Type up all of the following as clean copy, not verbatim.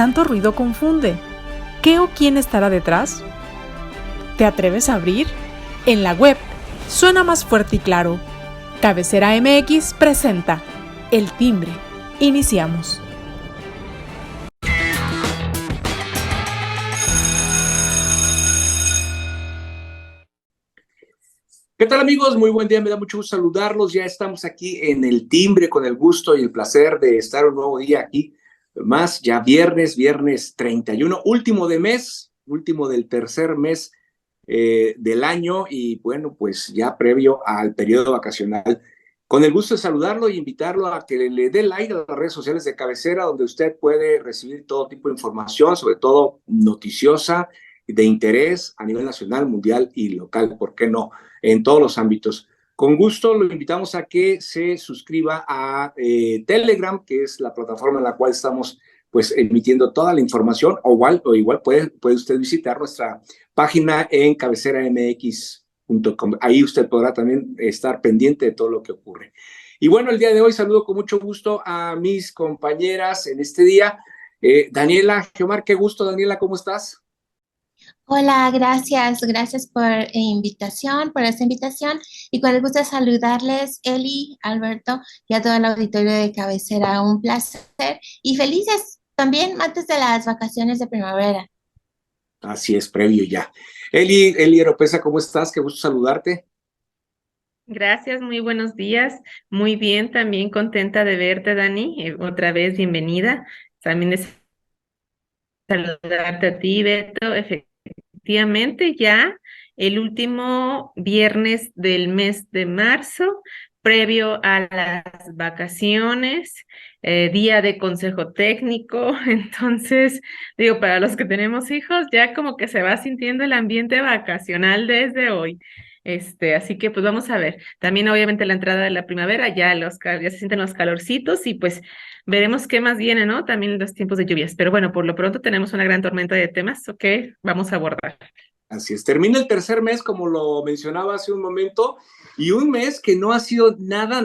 tanto ruido confunde. ¿Qué o quién estará detrás? ¿Te atreves a abrir? En la web suena más fuerte y claro. Cabecera MX presenta El Timbre. Iniciamos. ¿Qué tal, amigos? Muy buen día, me da mucho gusto saludarlos. Ya estamos aquí en El Timbre con el gusto y el placer de estar un nuevo día aquí. Más ya viernes 31, último de mes, último del tercer mes del año y bueno, pues ya previo al periodo vacacional. Con el gusto de saludarlo y invitarlo a que le dé like a las redes sociales de cabecera, donde usted puede recibir todo tipo de información, sobre todo noticiosa, de interés a nivel nacional, mundial y local, ¿por qué no? En todos los ámbitos. Con gusto lo invitamos a que se suscriba a Telegram, que es la plataforma en la cual estamos pues emitiendo toda la información, o igual puede usted visitar nuestra página en cabeceramx.com. Ahí usted podrá también estar pendiente de todo lo que ocurre. Y bueno, el día de hoy saludo con mucho gusto a mis compañeras en este día. Daniela, Geomar, qué gusto, Daniela, ¿cómo estás? Hola, gracias por esta invitación y con el gusto de saludarles, Eli, Alberto y a todo el auditorio de cabecera. Un placer y felices también antes de las vacaciones de primavera. Así es, previo ya. Eli Eropesa, ¿cómo estás? Qué gusto saludarte. Gracias, muy buenos días. Muy bien, también contenta de verte, Dani. Otra vez, bienvenida. También es saludarte a ti, Beto. Efectivamente, ya el último viernes del mes de marzo, previo a las vacaciones, día de consejo técnico. Entonces, digo, para los que tenemos hijos, ya como que se va sintiendo el ambiente vacacional desde hoy. Así que pues vamos a ver. También obviamente la entrada de la primavera, ya se sienten los calorcitos y pues veremos qué más viene, ¿no? También los tiempos de lluvias. Pero bueno, por lo pronto tenemos una gran tormenta de temas que vamos a abordar. Así es, termina el tercer mes, como lo mencionaba hace un momento, y un mes que no ha sido nada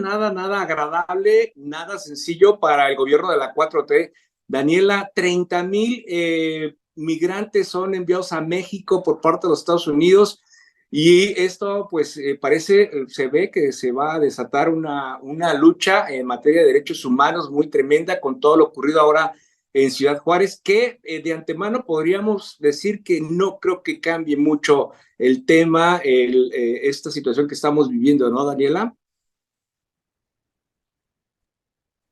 agradable, nada sencillo para el gobierno de la 4T. Daniela, 30,000 migrantes son enviados a México por parte de los Estados Unidos y esto pues se ve que se va a desatar una lucha en materia de derechos humanos muy tremenda con todo lo ocurrido ahora en Ciudad Juárez, que de antemano podríamos decir que no creo que cambie mucho el tema, esta situación que estamos viviendo, ¿no, Daniela?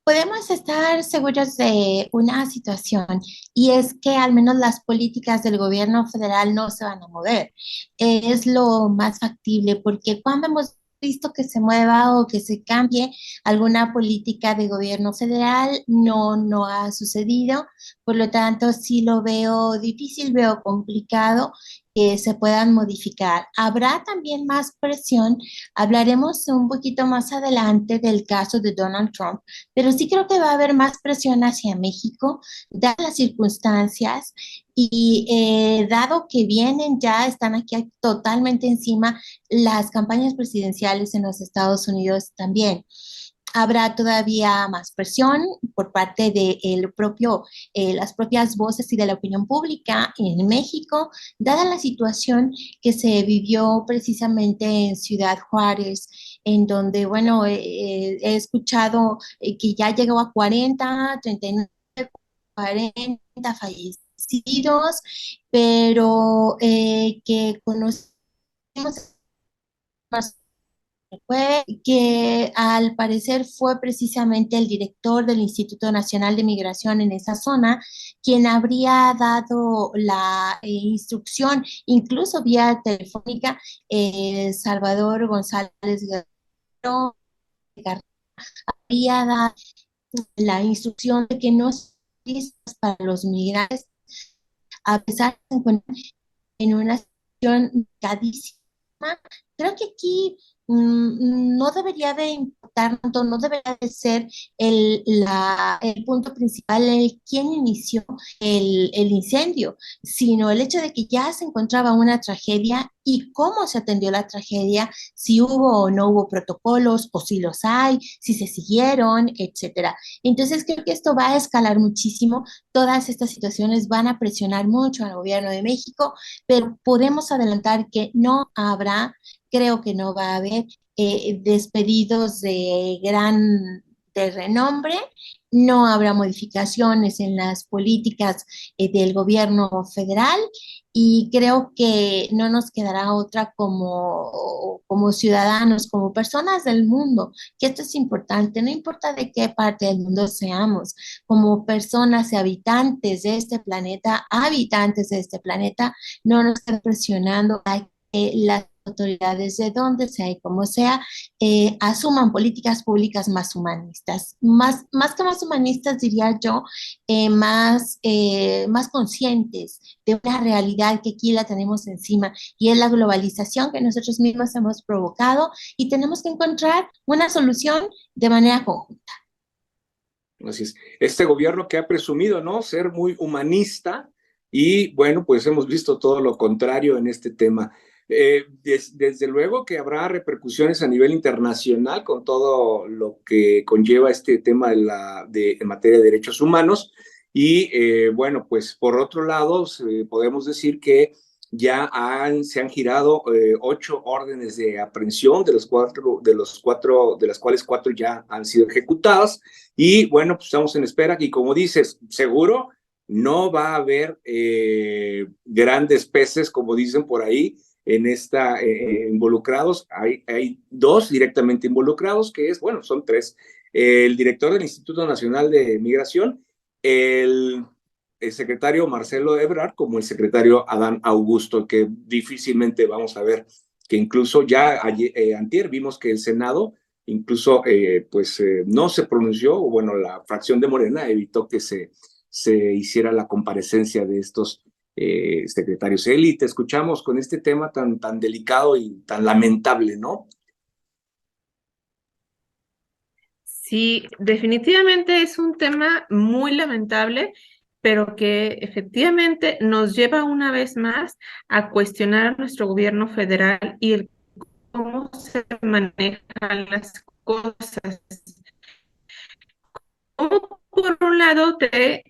Podemos estar seguros de una situación y es que al menos las políticas del gobierno federal no se van a mover. Es lo más factible porque cuando hemos visto que se mueva o que se cambie alguna política de gobierno federal, no ha sucedido. Por lo tanto, sí lo veo difícil, veo complicado que se puedan modificar. Habrá también más presión. Hablaremos un poquito más adelante del caso de Donald Trump, pero sí creo que va a haber más presión hacia México, dadas las circunstancias y dado que vienen ya, están aquí totalmente encima las campañas presidenciales en los Estados Unidos también. Habrá todavía más presión por parte de las propias voces y de la opinión pública en México, dada la situación que se vivió precisamente en Ciudad Juárez, en donde, bueno, he escuchado que ya llegó a 40, 39, 40 fallecidos, pero que conocemos fue que al parecer fue precisamente el director del Instituto Nacional de Migración en esa zona quien habría dado la instrucción, incluso vía telefónica, Salvador González Guerrero había dado la instrucción de que no se listas para los migrantes, a pesar de que se encuentran en una situación delicadísima Creo que aquí no debería de importar tanto, no debería de ser el punto principal el quién inició el incendio, sino el hecho de que ya se encontraba una tragedia y cómo se atendió la tragedia, si hubo o no hubo protocolos, o si los hay, si se siguieron, etcétera. Entonces creo que esto va a escalar muchísimo. Todas estas situaciones van a presionar mucho al gobierno de México, pero podemos adelantar que no habrá, creo que no va a haber despedidos de renombre, no habrá modificaciones en las políticas del gobierno federal y creo que no nos quedará otra como ciudadanos, como personas del mundo, que esto es importante, no importa de qué parte del mundo seamos, como personas y habitantes de este planeta, no nos están presionando a que las autoridades de donde sea y como sea, asuman políticas públicas más humanistas, más que más humanistas, diría yo, más conscientes de una realidad que aquí la tenemos encima y es la globalización que nosotros mismos hemos provocado y tenemos que encontrar una solución de manera conjunta. Así es. Este gobierno que ha presumido, ¿no?, ser muy humanista y bueno, pues hemos visto todo lo contrario en este tema. Desde luego que habrá repercusiones a nivel internacional con todo lo que conlleva este tema en materia de derechos humanos y bueno, pues por otro lado podemos decir que ya se han girado 8 órdenes de aprehensión, de las cuales 4 ya han sido ejecutadas. Y bueno, pues estamos en espera y como dices, seguro no va a haber grandes peces, como dicen por ahí, en esta involucrados. Hay 2 directamente involucrados, que es, bueno, son 3. El director del Instituto Nacional de Migración, el, el secretario Marcelo Ebrard, como el secretario Adán Augusto, que difícilmente vamos a ver, que incluso ya antier vimos que el Senado incluso no se pronunció, o bueno, la fracción de Morena evitó que se hiciera la comparecencia de estos secretarios. Eli, te escuchamos con este tema tan delicado y tan lamentable, ¿no? Sí, definitivamente es un tema muy lamentable, pero que efectivamente nos lleva una vez más a cuestionar a nuestro gobierno federal y el cómo se manejan las cosas. Como por un lado te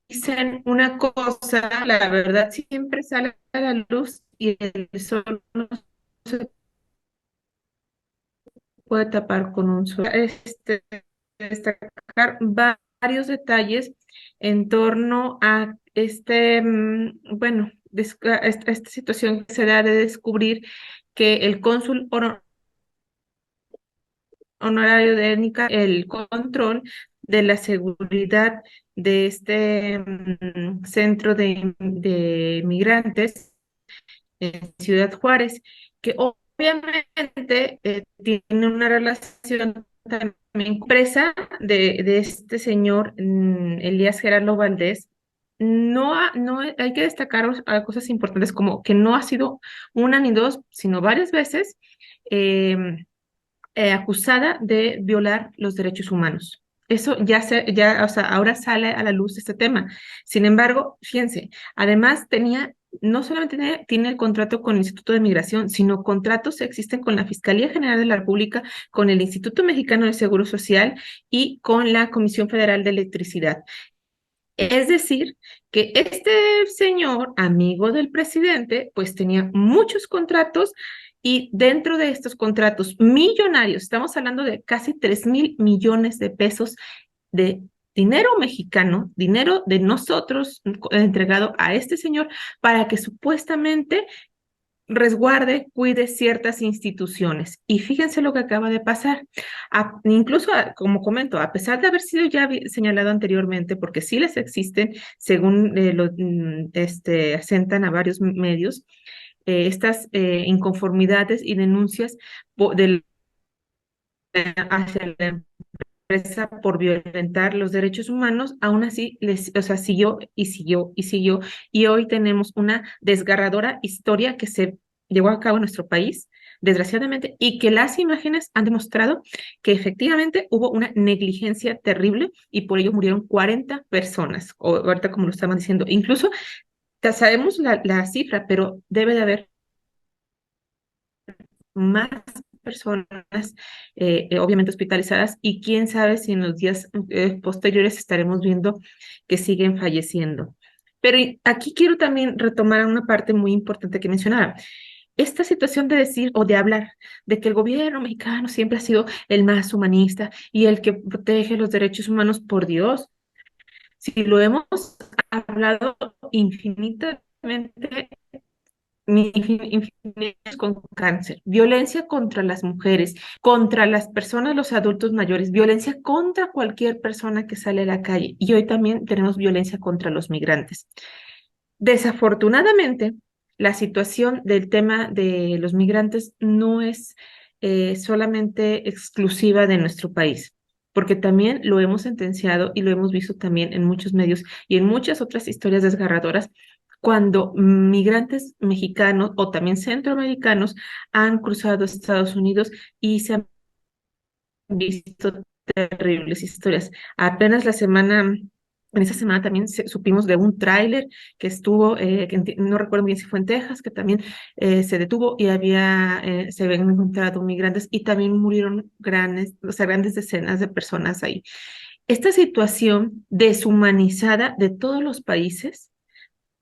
dicen una cosa, la verdad siempre sale a la luz y el sol no se puede tapar con un sol. Destacar varios detalles en torno a esta situación que se da de descubrir que el cónsul honorario de étnica, el control de la seguridad de este centro de migrantes en Ciudad Juárez, que obviamente tiene una relación también presa de este señor Elías Gerardo Valdés. No hay que destacar cosas importantes como que no ha sido una ni dos, sino varias veces acusada de violar los derechos humanos. Eso o sea, ahora sale a la luz este tema. Sin embargo, fíjense, además no solamente tiene el contrato con el Instituto de Migración, sino contratos existen con la Fiscalía General de la República, con el Instituto Mexicano de Seguro Social y con la Comisión Federal de Electricidad. Es decir, que este señor, amigo del presidente, pues tenía muchos contratos y dentro de estos contratos millonarios, estamos hablando de casi 3,000 millones de pesos de dinero mexicano, dinero de nosotros entregado a este señor para que supuestamente resguarde, cuide ciertas instituciones. Y fíjense lo que acaba de pasar. Incluso, como comento, a pesar de haber sido ya señalado anteriormente, porque sí les existen, según asentan a varios medios, estas inconformidades y denuncias hacia la empresa por violentar los derechos humanos, aún así siguió y siguió y siguió, y hoy tenemos una desgarradora historia que se llevó a cabo en nuestro país, desgraciadamente, y que las imágenes han demostrado que efectivamente hubo una negligencia terrible y por ello murieron 40 personas, o ahorita como lo estaban diciendo, incluso sabemos la cifra, pero debe de haber más personas, obviamente hospitalizadas, y quién sabe si en los días posteriores estaremos viendo que siguen falleciendo. Pero aquí quiero también retomar una parte muy importante que mencionaba. Esta situación de decir o de hablar de que el gobierno mexicano siempre ha sido el más humanista y el que protege los derechos humanos, por Dios, si lo hemos hablado infinitamente con cáncer, violencia contra las mujeres, contra las personas, los adultos mayores, violencia contra cualquier persona que sale a la calle. Y hoy también tenemos violencia contra los migrantes. Desafortunadamente, la situación del tema de los migrantes no es solamente exclusiva de nuestro país, porque también lo hemos sentenciado y lo hemos visto también en muchos medios y en muchas otras historias desgarradoras cuando migrantes mexicanos o también centroamericanos han cruzado Estados Unidos y se han visto terribles historias. Apenas en esa semana también supimos de un tráiler que estuvo, que no recuerdo bien si fue en Texas, que también se detuvo y se habían encontrado migrantes y también murieron o sea, grandes decenas de personas ahí. Esta situación deshumanizada de todos los países,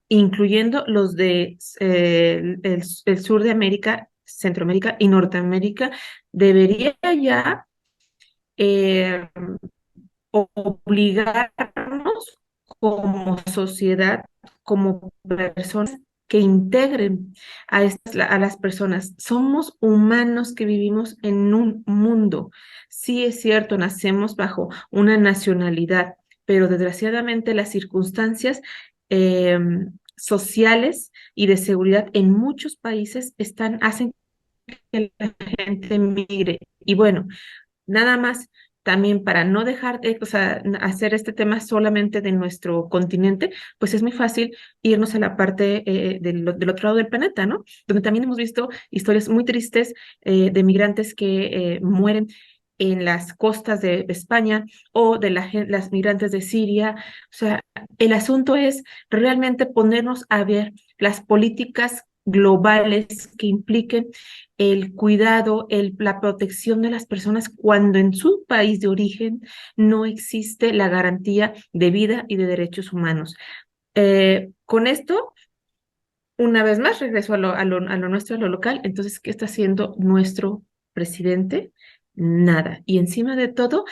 incluyendo los de el sur de América, Centroamérica y Norteamérica, debería ya eh, obligarnos como sociedad, como personas que integren a las personas. Somos humanos que vivimos en un mundo. Sí es cierto, nacemos bajo una nacionalidad, pero desgraciadamente las circunstancias eh, sociales y de seguridad en muchos países hacen que la gente migre. Y bueno, nada más también para no dejar, o sea, hacer este tema solamente de nuestro continente, pues es muy fácil irnos a la parte del otro lado del planeta, ¿no? Donde también hemos visto historias muy tristes de migrantes que mueren en las costas de España o de las migrantes de Siria. O sea, el asunto es realmente ponernos a ver las políticas globales que impliquen el cuidado, la protección de las personas cuando en su país de origen no existe la garantía de vida y de derechos humanos. Con esto, una vez más, regreso a lo nuestro, a lo local. Entonces, ¿qué está haciendo nuestro presidente? Nada. Y encima de todo,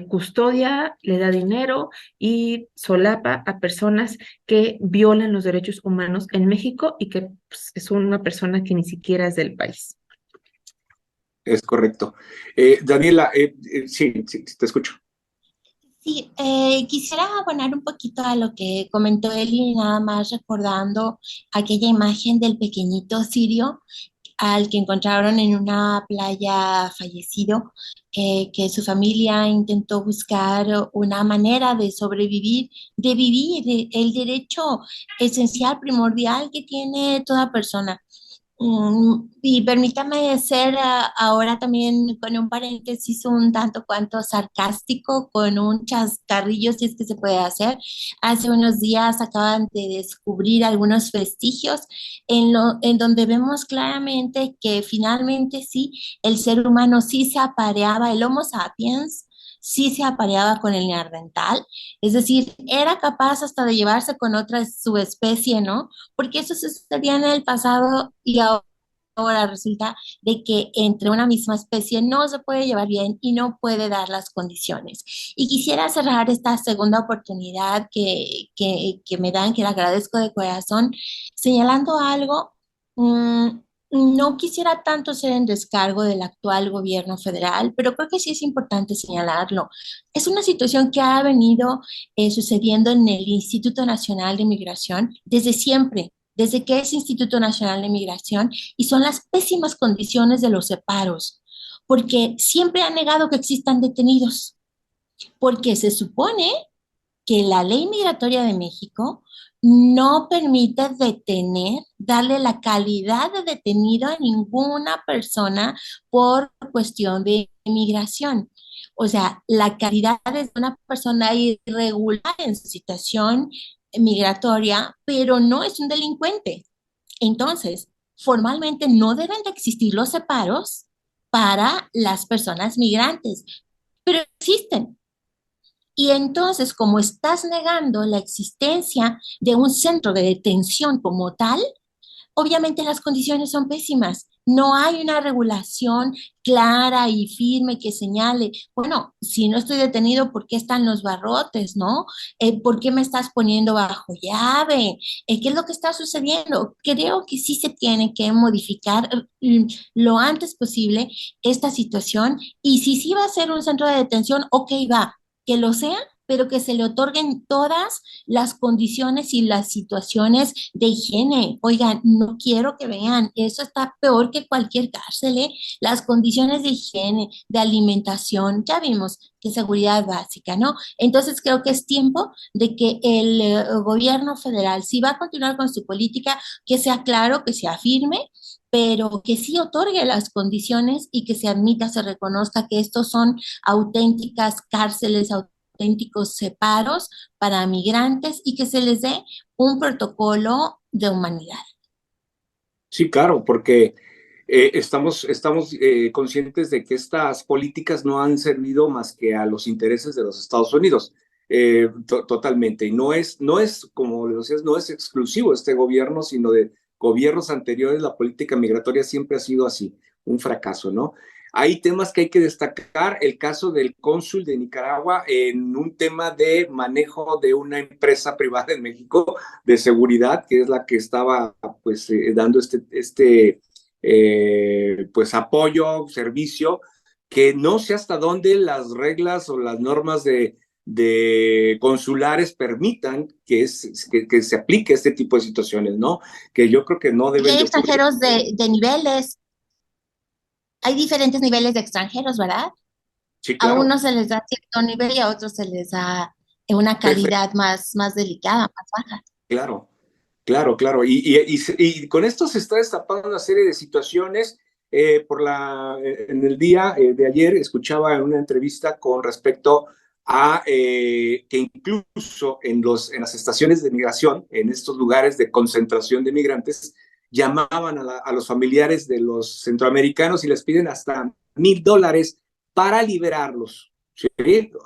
custodia, le da dinero y solapa a personas que violan los derechos humanos en México y que pues, es una persona que ni siquiera es del país. Es correcto. Daniela, sí, te escucho. Sí, quisiera abonar un poquito a lo que comentó Eli, nada más recordando aquella imagen del pequeñito sirio al que encontraron en una playa fallecido, que su familia intentó buscar una manera de sobrevivir, de vivir el derecho esencial, primordial que tiene toda persona. Y permítame ser ahora también con un paréntesis un tanto cuanto sarcástico, con un chascarrillo, si es que se puede hacer. Hace unos días acaban de descubrir algunos vestigios en donde vemos claramente que finalmente sí, el ser humano sí se apareaba, el Homo sapiens sí se apareaba con el neandertal, es decir, era capaz hasta de llevarse con otra subespecie, ¿no? Porque eso sucedía en el pasado y ahora resulta de que entre una misma especie no se puede llevar bien y no puede dar las condiciones. Y quisiera cerrar esta segunda oportunidad que me dan, que le agradezco de corazón, señalando algo. mm, no quisiera tanto ser en descargo del actual gobierno federal, pero creo que sí es importante señalarlo. Es una situación que ha venido sucediendo en el Instituto Nacional de Migración desde siempre, desde que es Instituto Nacional de Migración, y son las pésimas condiciones de los separos, porque siempre han negado que existan detenidos, porque se supone que la ley migratoria de México no permite detener, darle la calidad de detenido a ninguna persona por cuestión de migración. O sea, la calidad de una persona irregular en su situación migratoria, pero no es un delincuente. Entonces, formalmente no deben de existir los separos para las personas migrantes, pero existen. Y entonces, como estás negando la existencia de un centro de detención como tal, obviamente las condiciones son pésimas. No hay una regulación clara y firme que señale, bueno, si no estoy detenido, ¿por qué están los barrotes, no? ¿Por qué me estás poniendo bajo llave? ¿Qué es lo que está sucediendo? Creo que sí se tiene que modificar lo antes posible esta situación y si sí va a ser un centro de detención, ok, va, que lo sea, pero que se le otorguen todas las condiciones y las situaciones de higiene. Oigan, no quiero que vean, eso está peor que cualquier cárcel, ¿eh? Las condiciones de higiene, de alimentación, ya vimos que seguridad básica, ¿no? Entonces creo que es tiempo de que el gobierno federal, si va a continuar con su política, que sea claro, que sea firme, pero que sí otorgue las condiciones y que se admita, se reconozca que estos son auténticas cárceles, auténticos separos para migrantes y que se les dé un protocolo de humanidad. Sí, claro, porque estamos conscientes de que estas políticas no han servido más que a los intereses de los Estados Unidos, totalmente. Y no es, como le decías, no es exclusivo este gobierno, sino de gobiernos anteriores, la política migratoria siempre ha sido así, un fracaso, ¿no? Hay temas que hay que destacar, el caso del cónsul de Nicaragua en un tema de manejo de una empresa privada en México de seguridad, que es la que estaba pues dando pues apoyo, servicio, que no sé hasta dónde las reglas o las normas de consulares permitan que se aplique este tipo de situaciones, ¿no? Que yo creo que no Y deben hay de ocurrir. extranjeros de niveles, hay diferentes niveles de extranjeros, ¿verdad? Sí, A claro. unos se les da cierto nivel y a otros se les da una Perfecto, calidad más delicada, más baja. claro. Claro, claro. Y con esto se está destapando una serie de situaciones. En el día de ayer escuchaba en una entrevista con respecto a que incluso en las estaciones de migración, en estos lugares de concentración de migrantes, llamaban a los familiares de los centroamericanos y les piden hasta $1,000 para liberarlos. ¿Sí?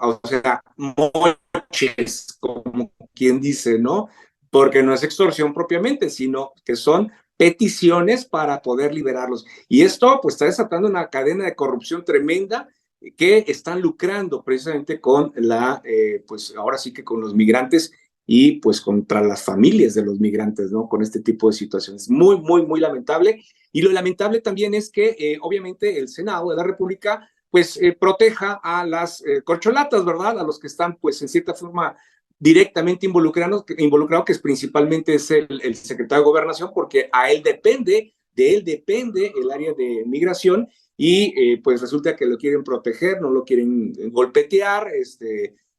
O sea, moches, como quien dice, ¿no? Porque no es extorsión propiamente, sino que son peticiones para poder liberarlos. Y esto pues está desatando una cadena de corrupción tremenda que están lucrando precisamente con pues ahora sí que con los migrantes y pues contra las familias de los migrantes, ¿no? Con este tipo de situaciones. Muy, muy, muy lamentable. Y lo lamentable también es que obviamente el Senado de la República pues proteja a las corcholatas, ¿verdad? A los que están pues en cierta forma directamente involucrado, que es principalmente es el secretario de Gobernación, porque de él depende el área de migración y pues resulta que lo quieren proteger, no lo quieren golpetear, es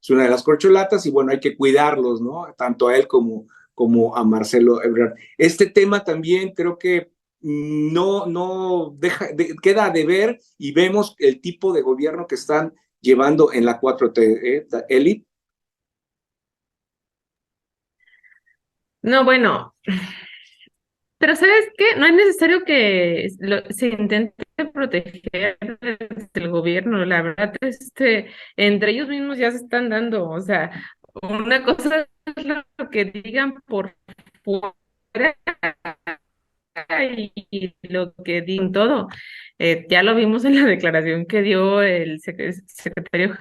una de las corcholatas y bueno, hay que cuidarlos, ¿no? Tanto a él como a Marcelo Ebrard. Este tema también creo que no queda de ver y vemos el tipo de gobierno que están llevando en la 4T, Eli. No, bueno, pero ¿sabes qué? No es necesario que se intente proteger desde el gobierno. La verdad, entre ellos mismos ya se están dando. O sea, una cosa es lo que digan por fuera y lo que digan todo. Ya lo vimos en la declaración que dio el secretario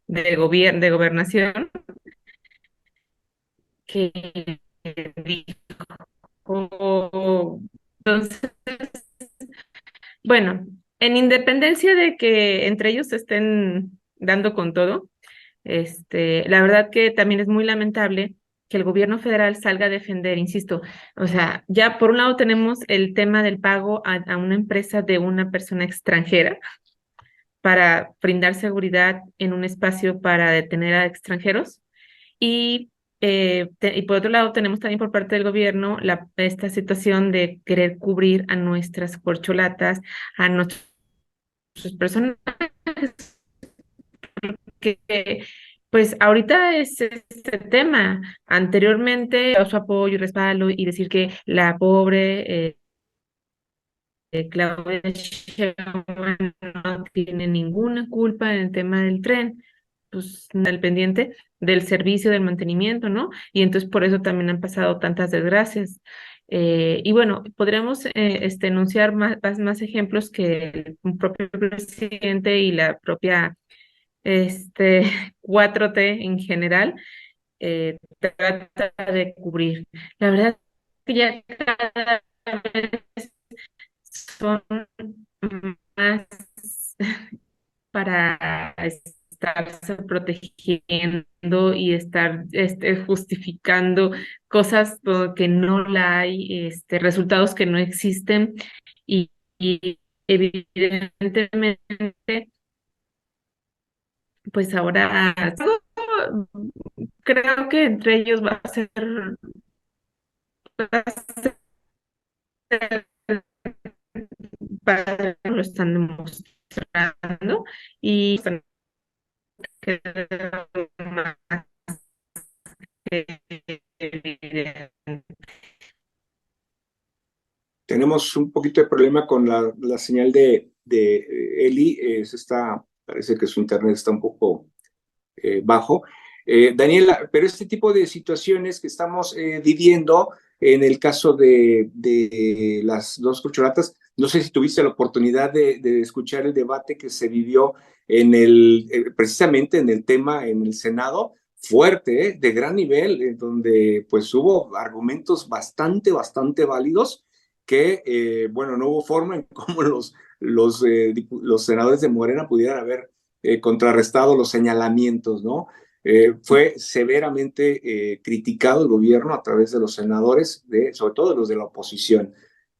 de Gobernación, que dijo, entonces, bueno, en independencia de que entre ellos se estén dando con todo, la verdad que también es muy lamentable que el gobierno federal salga a defender, insisto, o sea, ya por un lado tenemos el tema del pago a una empresa de una persona extranjera para brindar seguridad en un espacio para detener a extranjeros, y Y por otro lado, tenemos también por parte del gobierno esta situación de querer cubrir a nuestras corcholatas, a nuestros personajes, que pues ahorita es este tema. Anteriormente, su apoyo y respaldo y decir que la pobre Claudia Sheinbaum no tiene ninguna culpa en el tema del tren, pues al pendiente del servicio, del mantenimiento, ¿no? Y entonces por eso también han pasado tantas desgracias. Y bueno, podríamos enunciar más ejemplos que el propio presidente y la propia este, 4T en general trata de cubrir. La verdad que ya cada vez son más para estarse protegiendo y estar justificando cosas que no la hay, resultados que no existen y evidentemente, pues ahora creo que entre ellos va a ser lo están demostrando y están quedando más que evidente. Tenemos un poquito de problema con la señal de Eli. Parece que su internet está un poco bajo. Daniela, pero este tipo de situaciones que estamos viviendo en el caso de las dos corcholatas, no sé si tuviste la oportunidad de escuchar el debate que se vivió precisamente en el tema en el Senado, fuerte, de gran nivel, en donde pues hubo argumentos bastante válidos que, bueno, no hubo forma en cómo los senadores de Morena pudieran haber contrarrestado los señalamientos, ¿no? Fue severamente criticado el gobierno a través de los senadores, sobre todo de los de la oposición.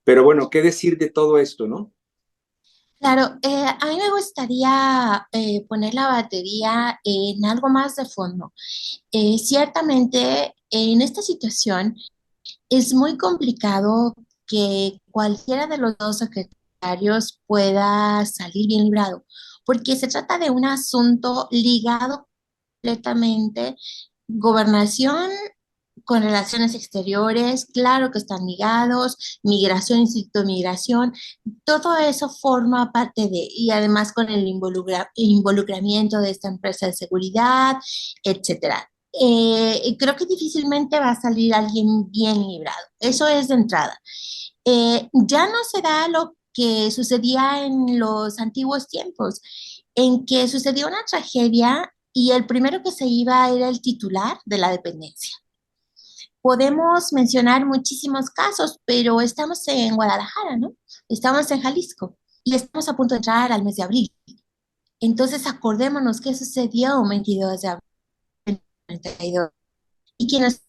Pero bueno, ¿qué decir de todo esto, no? Claro, a mí me gustaría poner la batería en algo más de fondo. Ciertamente, en esta situación es muy complicado que cualquiera de los dos secretarios pueda salir bien librado, porque se trata de un asunto ligado completamente, gobernación con relaciones exteriores, claro que están ligados, migración, instituto de migración, todo eso forma parte de, y además con el involucramiento de esta empresa de seguridad, etcétera. Creo que difícilmente va a salir alguien bien librado. Eso es de entrada. Ya no será lo que sucedía en los antiguos tiempos, en que sucedió una tragedia y el primero que se iba era el titular de la dependencia. Podemos mencionar muchísimos casos, pero estamos en Guadalajara, ¿no? Estamos en Jalisco y estamos a punto de entrar al mes de abril. Entonces, acordémonos qué sucedió el 22 de abril del 92 y quiénes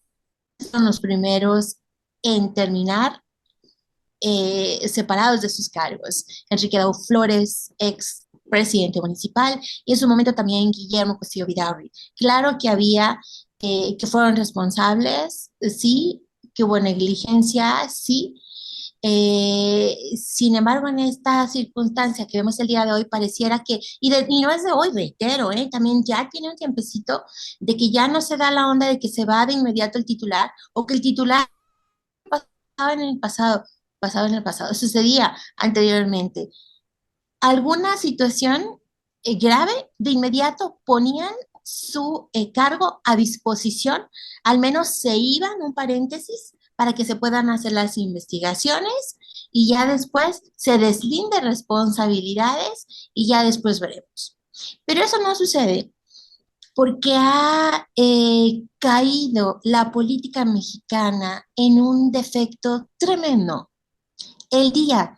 son los primeros en terminar separados de sus cargos. Enrique Dau Flores, ex presidente municipal, y en su momento también Guillermo Cosío Vidaurri. Claro que había, que fueron responsables, sí, que hubo negligencia, sí. Sin embargo, en esta circunstancia que vemos el día de hoy, pareciera que, y no es de hoy, reitero, también ya tiene un tiempecito de que ya no se da la onda de que se va de inmediato el titular o que el titular pasaba en el pasado, sucedía anteriormente. Alguna situación grave, de inmediato ponían su cargo a disposición, al menos se iban, un paréntesis, para que se puedan hacer las investigaciones y ya después se deslinde responsabilidades y ya después veremos. Pero eso no sucede porque ha caído la política mexicana en un defecto tremendo. El día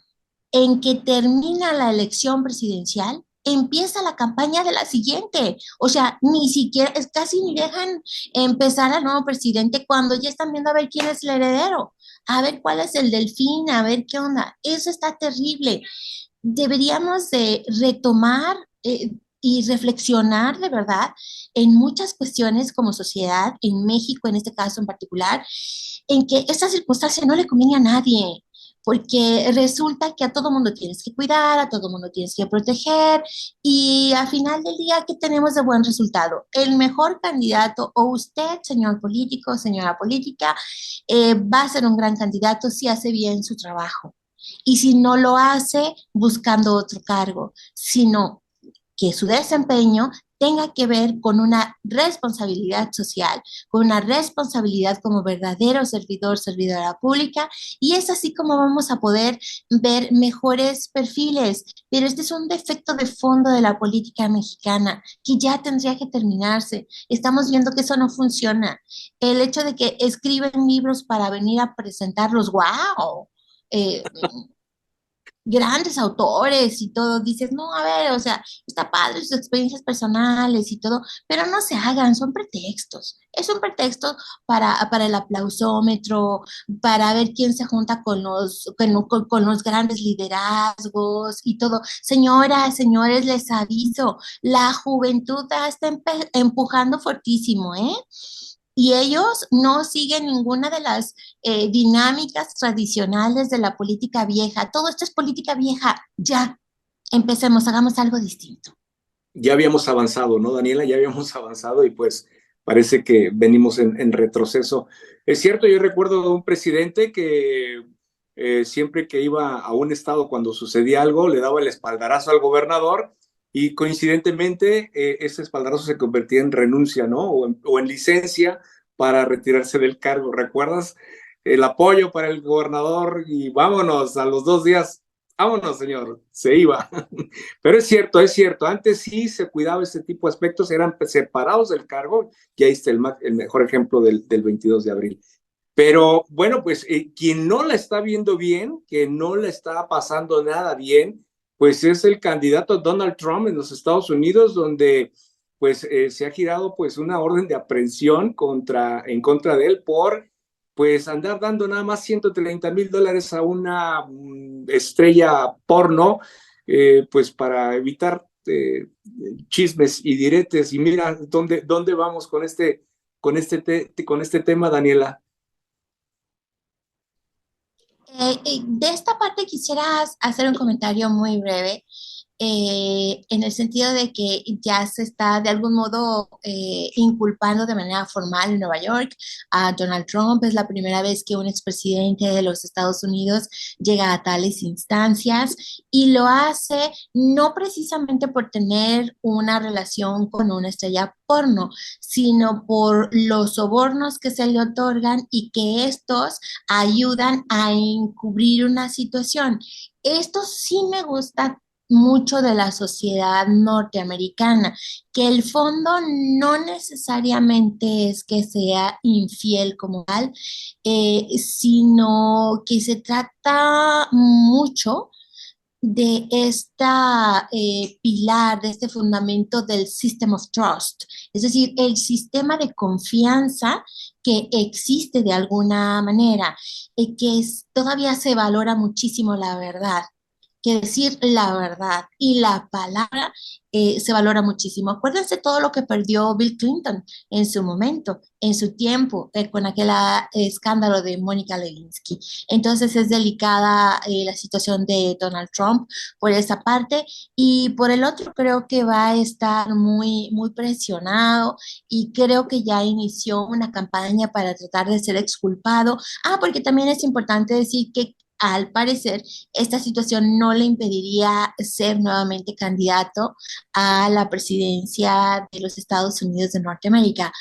en que termina la elección presidencial, empieza la campaña de la siguiente. O sea, ni siquiera, es casi ni dejan empezar al nuevo presidente cuando ya están viendo a ver quién es el heredero, a ver cuál es el delfín, a ver qué onda. Eso está terrible. Deberíamos de retomar y reflexionar de verdad en muchas cuestiones como sociedad, en México en este caso en particular, en que esta circunstancia no le conviene a nadie, porque resulta que a todo mundo tienes que cuidar, a todo mundo tienes que proteger, y al final del día, ¿qué tenemos de buen resultado? El mejor candidato, o usted, señor político, señora política, va a ser un gran candidato si hace bien su trabajo. Y si no lo hace, buscando otro cargo, sino que su desempeño tenga que ver con una responsabilidad social, con una responsabilidad como verdadero servidor, servidora pública, y es así como vamos a poder ver mejores perfiles. Pero este es un defecto de fondo de la política mexicana que ya tendría que terminarse. Estamos viendo que eso no funciona. El hecho de que escriben libros para venir a presentarlos, wow. Eh, Grandes autores y todo, dices, no, a ver, o sea, está padre sus experiencias personales y todo, pero no se hagan, son pretextos. Es un pretexto para el aplausómetro, para ver quién se junta con los grandes liderazgos y todo. Señoras, señores, les aviso, la juventud está empujando fuertísimo, ¿eh? Y ellos no siguen ninguna de las dinámicas tradicionales de la política vieja. Todo esto es política vieja. Ya, empecemos, hagamos algo distinto. Ya habíamos avanzado, ¿no, Daniela? Ya habíamos avanzado y pues parece que venimos en retroceso. Es cierto, yo recuerdo de un presidente que siempre que iba a un estado cuando sucedía algo, le daba el espaldarazo al gobernador y coincidentemente ese espaldarazo se convertía en renuncia, ¿no? O en licencia para retirarse del cargo. ¿Recuerdas? El apoyo para el gobernador y vámonos, a los 2 días, vámonos, señor, se iba. Pero es cierto, antes sí se cuidaba ese tipo de aspectos, eran separados del cargo, y ahí está el mejor ejemplo del 22 de abril. Pero bueno, pues quien no la está viendo bien, que no la está pasando nada bien, pues es el candidato Donald Trump en los Estados Unidos, donde pues se ha girado pues una orden de aprehensión en contra de él por pues andar dando nada más $130,000 a una estrella porno, pues para evitar chismes y diretes. Y mira dónde vamos con este tema, Daniela. De esta parte quisiera hacer un comentario muy breve, en el sentido de que ya se está de algún modo inculpando de manera formal en Nueva York a Donald Trump. Es la primera vez que un expresidente de los Estados Unidos llega a tales instancias, y lo hace no precisamente por tener una relación con una estrella porno, sino por los sobornos que se le otorgan y que estos ayudan a encubrir una situación. Esto sí me gusta mucho de la sociedad norteamericana, que el fondo no necesariamente es que sea infiel como tal, sino que se trata mucho de esta pilar, de este fundamento del System of Trust, es decir, el sistema de confianza que existe de alguna manera, todavía se valora muchísimo la verdad, que decir la verdad y la palabra se valora muchísimo. Acuérdense todo lo que perdió Bill Clinton en su momento, en su tiempo, con aquel escándalo de Mónica Lewinsky. Entonces es delicada la situación de Donald Trump por esa parte, y por el otro creo que va a estar muy, muy presionado, y creo que ya inició una campaña para tratar de ser exculpado. Porque también es importante decir que al parecer, esta situación no le impediría ser nuevamente candidato a la presidencia de los Estados Unidos de Norteamérica.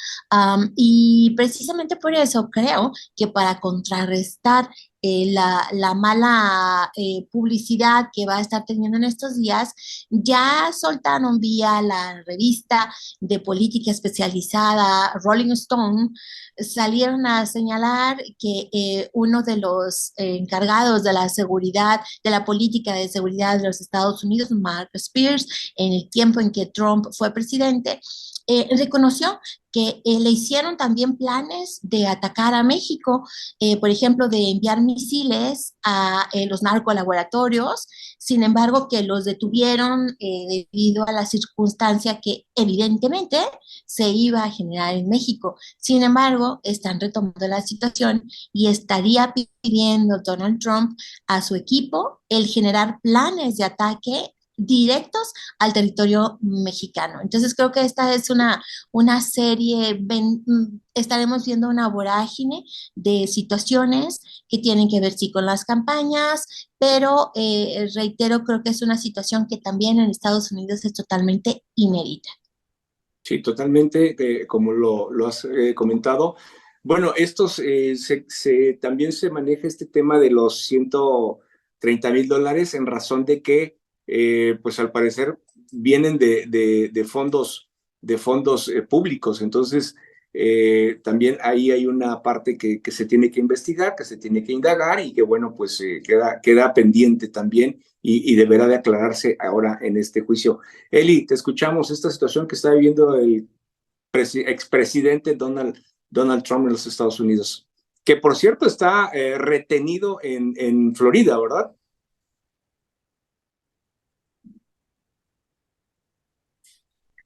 Y precisamente por eso creo que para contrarrestar la mala publicidad que va a estar teniendo en estos días, ya soltaron vía la revista de política especializada Rolling Stone, salieron a señalar que uno de los encargados de la seguridad, de la política de seguridad de los Estados Unidos, Mark Spears, en el tiempo en que Trump fue presidente, reconoció que le hicieron también planes de atacar a México, por ejemplo, de enviar misiles a los narcolaboratorios, sin embargo, que los detuvieron debido a la circunstancia que evidentemente se iba a generar en México. Sin embargo, están retomando la situación y estaría pidiendo Donald Trump a su equipo el generar planes de ataque directos al territorio mexicano. Entonces creo que esta es una serie, estaremos viendo una vorágine de situaciones que tienen que ver sí con las campañas, pero reitero, creo que es una situación que también en Estados Unidos es totalmente inédita. Sí, totalmente, como lo has comentado. Bueno, también se maneja este tema de los $130,000 en razón de que, pues al parecer, vienen de fondos públicos. Entonces, también ahí hay una parte que se tiene que investigar, que se tiene que indagar y que, bueno, pues queda pendiente también y deberá de aclararse ahora en este juicio. Eli, te escuchamos esta situación que está viviendo el expresidente Donald Trump en los Estados Unidos, que por cierto está retenido en Florida, ¿verdad?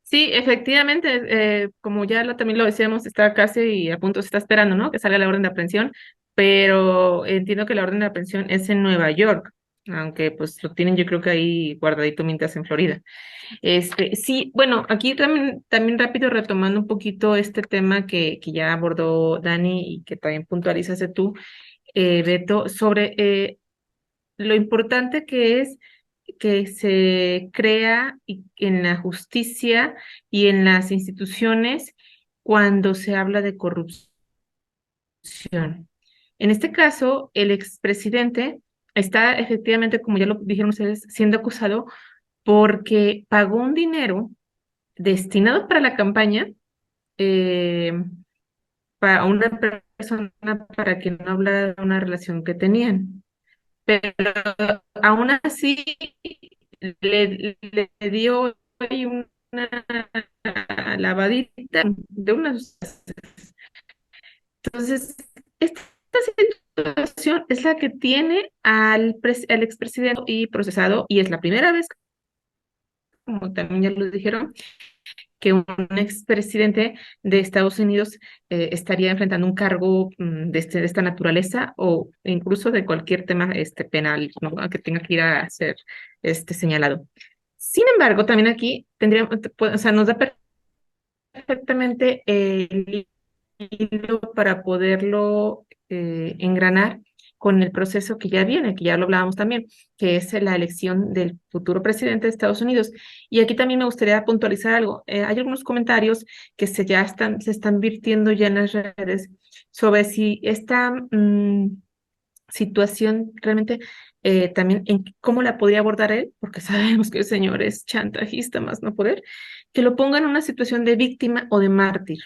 Sí, efectivamente, como ya también lo decíamos, está casi a punto, se está esperando, ¿no? Que salga la orden de aprehensión, pero entiendo que la orden de aprehensión es en Nueva York, aunque pues lo tienen yo creo que ahí guardadito mientras en Florida. Sí, bueno, aquí también rápido retomando un poquito este tema que ya abordó Dani y que también puntualizaste tú, Beto, sobre lo importante que es que se crea en la justicia y en las instituciones cuando se habla de corrupción. En este caso, el expresidente está efectivamente, como ya lo dijeron ustedes, siendo acusado porque pagó un dinero destinado para la campaña eh, para una persona para que no hablara de una relación que tenían. Pero aún así le dio ahí una lavadita de unas. Entonces, esta situación es la que tiene al expresidente y procesado, y es la primera vez, como también ya lo dijeron, que un expresidente de Estados Unidos estaría enfrentando un cargo de esta naturaleza o incluso de cualquier tema penal, ¿no? Que tenga que ir a ser señalado. Sin embargo, también aquí tendríamos, o sea, nos da perfectamente el hilo para poderlo engranar con el proceso que ya viene, que ya lo hablábamos también, que es la elección del futuro presidente de Estados Unidos. Y aquí también me gustaría puntualizar algo. Hay algunos comentarios que se están virtiendo ya en las redes sobre si esta situación realmente también en cómo la podría abordar él, porque sabemos que el señor es chantajista más no poder, que lo ponga en una situación de víctima o de mártir.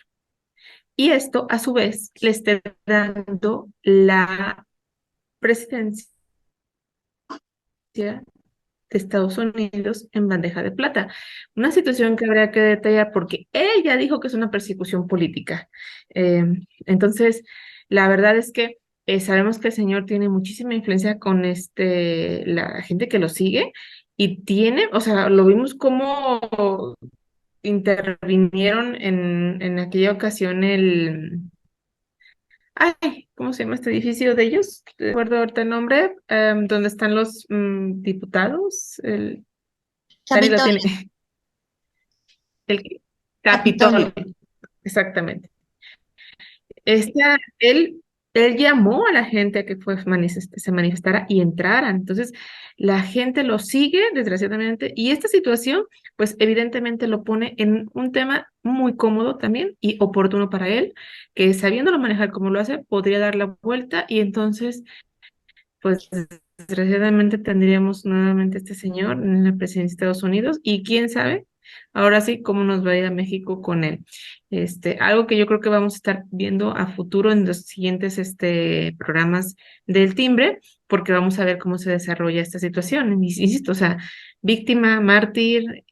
Y esto, a su vez, le esté dando la presidencia de Estados Unidos en bandeja de plata. Una situación que habría que detallar porque ella dijo que es una persecución política. Eh, entonces, la verdad es que sabemos que el señor tiene muchísima influencia con la gente que lo sigue y tiene, o sea, lo vimos como intervinieron en aquella ocasión ay, ¿cómo se llama este edificio de ellos? No recuerdo ahorita el nombre, donde están los diputados. Dani lo tiene. Capitolio. El Capitolio. Capitolio, exactamente. Esta, él llamó a la gente a que se manifestara y entraran. Entonces, la gente lo sigue, desgraciadamente, y esta situación, pues evidentemente lo pone en un tema muy cómodo también y oportuno para él, que sabiéndolo manejar como lo hace, podría dar la vuelta y entonces, pues desgraciadamente tendríamos nuevamente este señor en la presidencia de Estados Unidos y quién sabe. Ahora sí, cómo nos va a ir a México con él. Algo que yo creo que vamos a estar viendo a futuro en los siguientes programas del timbre, porque vamos a ver cómo se desarrolla esta situación. Insisto, o sea, víctima, mártir,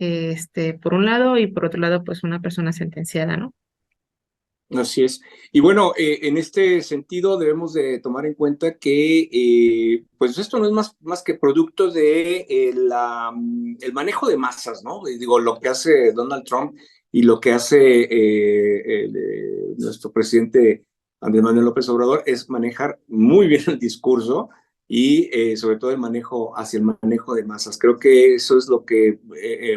por un lado, y por otro lado, pues una persona sentenciada, ¿no? Así es. Y bueno, en este sentido debemos de tomar en cuenta que pues esto no es más que producto de el manejo de masas, ¿no? Digo, lo que hace Donald Trump y lo que hace nuestro presidente Andrés Manuel López Obrador es manejar muy bien el discurso y sobre todo el manejo hacia el manejo de masas. Creo que eso es lo que,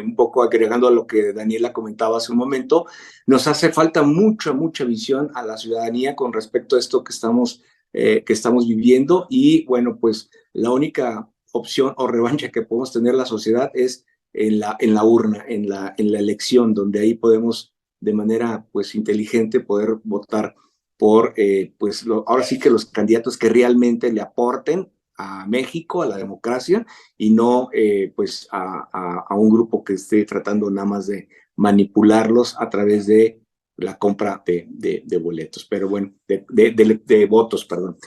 un poco agregando a lo que Daniela comentaba hace un momento, nos hace falta mucha visión a la ciudadanía con respecto a esto que estamos viviendo y bueno, pues la única opción o revancha que podemos tener la sociedad es en la urna, en la elección, donde ahí podemos de manera pues inteligente poder votar por pues ahora sí que los candidatos que realmente le aporten a México, a la democracia, y no pues a un grupo que esté tratando nada más de manipularlos a través de la compra de boletos, pero bueno, de votos, perdón.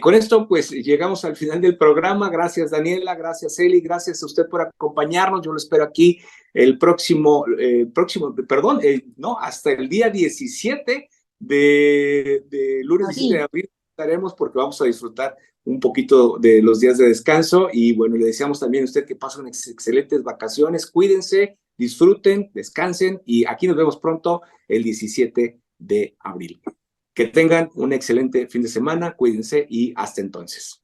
Con esto, pues llegamos al final del programa. Gracias, Daniela, gracias, Eli, gracias a usted por acompañarnos. Yo lo espero aquí el no, hasta el día 17 lunes 17 de abril estaremos porque vamos a disfrutar un poquito de los días de descanso y bueno, le deseamos también a usted que pasen excelentes vacaciones, cuídense, disfruten, descansen y aquí nos vemos pronto el 17 de abril. Que tengan un excelente fin de semana, cuídense y hasta entonces.